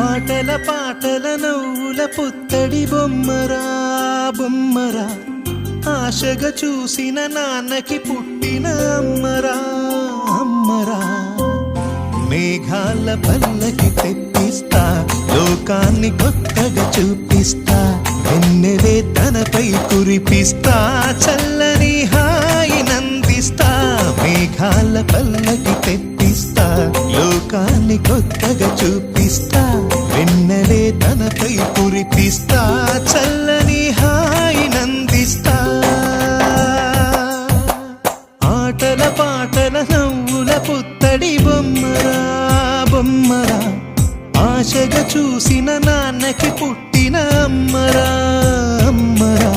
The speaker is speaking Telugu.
ఆటల పాటల నవ్వుల పుత్తడి బొమ్మరా బొమ్మరా, ఆశగా చూసిన నాన్నకి పుట్టిన అమ్మరా అమ్మరా. మేఘాల పల్లకి తెప్పిస్తా, లోకాన్ని కొత్తగా చూపిస్తా, వెన్నెలే తనపై కురిపిస్తా, చల్లని హాయి నందిస్తా. మేఘాల పల్లకి తెప్పిస్తా, లోకాన్ని కొత్తగా చూపిస్తా, వెన్నెలే తనపై కురిపిస్తా, చల్లని హాయి నందిస్తా. ఆటల పాటల నవ్వుల పుత్తడి బొమ్మరా బొమ్మరా, ఆశగా చూసిన నాన్నకి పుట్టిన అమ్మరా అమ్మరా.